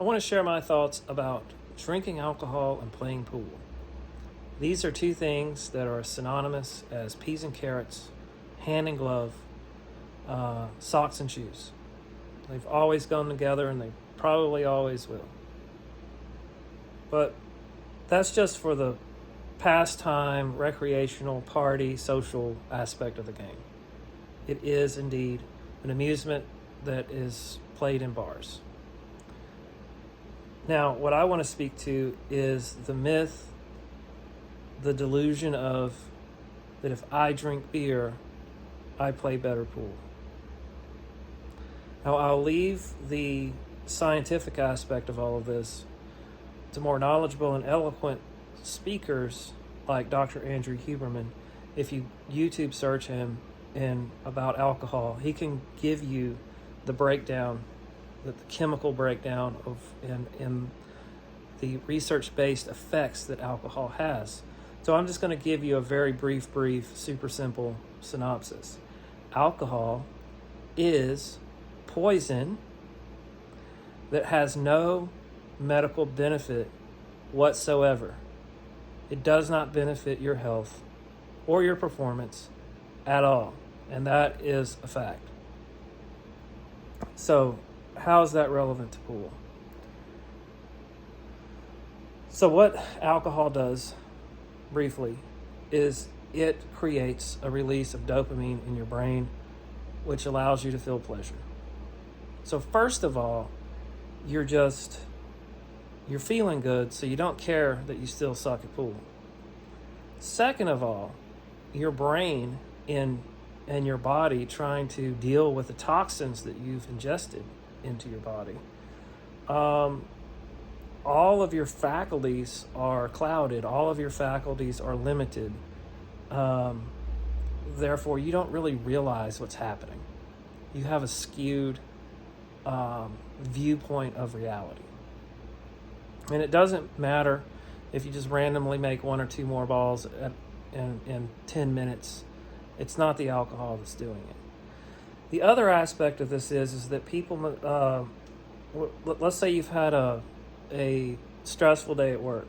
I want to share my thoughts about drinking alcohol and playing pool. These are two things that are synonymous as peas and carrots, hand and glove, socks and shoes. They've always gone together and they probably always will. But that's just for the pastime, recreational, party, social aspect of the game. It is indeed an amusement that is played in bars. Now, what I want to speak to is the myth, the delusion of that if I drink beer, I play better pool. Now, I'll leave the scientific aspect of all of this to more knowledgeable and eloquent speakers like Dr. Andrew Huberman. If you YouTube search him and about alcohol, he can give you the breakdown, the chemical breakdown of in the research-based effects that alcohol has. So I'm just going to give you a very brief, super simple synopsis. Alcohol is poison that has no medical benefit whatsoever. It does not benefit your health or your performance at all, and that is a fact. So how is that relevant to pool? So what alcohol does, briefly, is it creates a release of dopamine in your brain, which allows you to feel pleasure. So first of all, you're feeling good, so you don't care that you still suck at pool. Second of all, your brain and your body trying to deal with the toxins that you've ingested into your body. All of your faculties are clouded. All of your faculties are limited. Therefore, you don't really realize what's happening. You have a skewed viewpoint of reality. And it doesn't matter if you just randomly make one or two more balls in 10 minutes. It's not the alcohol that's doing it. The other aspect of this is that people, let's say you've had a stressful day at work,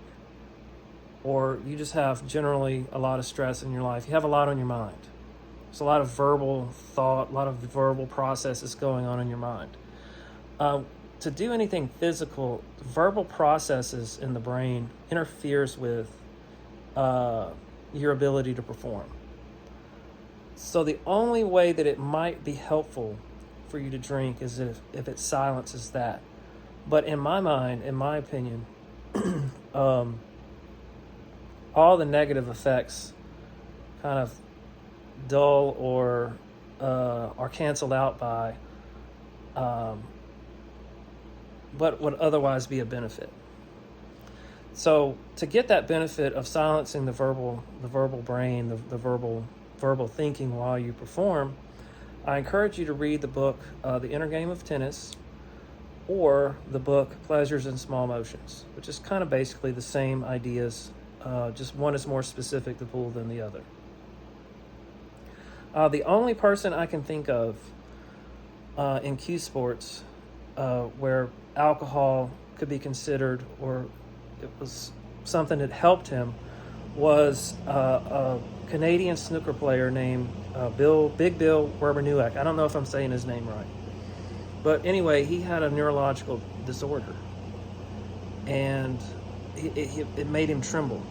or you just have generally a lot of stress in your life. You have a lot on your mind. There's a lot of verbal thought, a lot of verbal processes going on in your mind. To do anything physical, verbal processes in the brain interferes with your ability to perform. So the only way that it might be helpful for you to drink is if it silences that. But in my mind, in my opinion, all the negative effects kind of dull or are canceled out by what would otherwise be a benefit. So to get that benefit of silencing the verbal brain, the verbal thinking while you perform, I encourage you to read the book The Inner Game of Tennis, or the book Pleasures in Small Motions, which is kind of basically the same ideas, just one is more specific to pool than the other. The only person I can think of in cue sports where alcohol could be considered, or it was something that helped him, was a Canadian snooker player named Big Bill Werbeniuk. I don't know if I'm saying his name right. But anyway, he had a neurological disorder, and it made him tremble.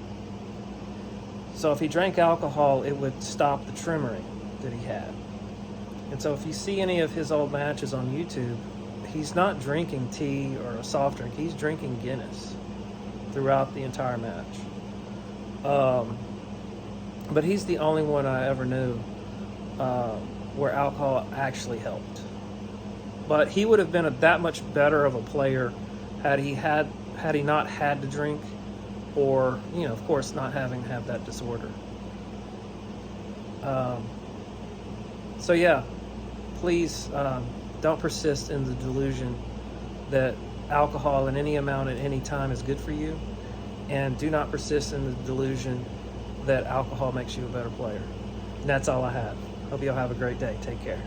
So if he drank alcohol, it would stop the tremoring that he had. And so if you see any of his old matches on YouTube, he's not drinking tea or a soft drink. He's drinking Guinness throughout the entire match. But he's the only one I ever knew where alcohol actually helped. But he would have been that much better of a player had he not had to drink, or, of course, not having to have that disorder. So yeah, please don't persist in the delusion that alcohol in any amount at any time is good for you, and do not persist in the delusion that alcohol makes you a better player. And that's all I have. Hope you all have a great day. Take care.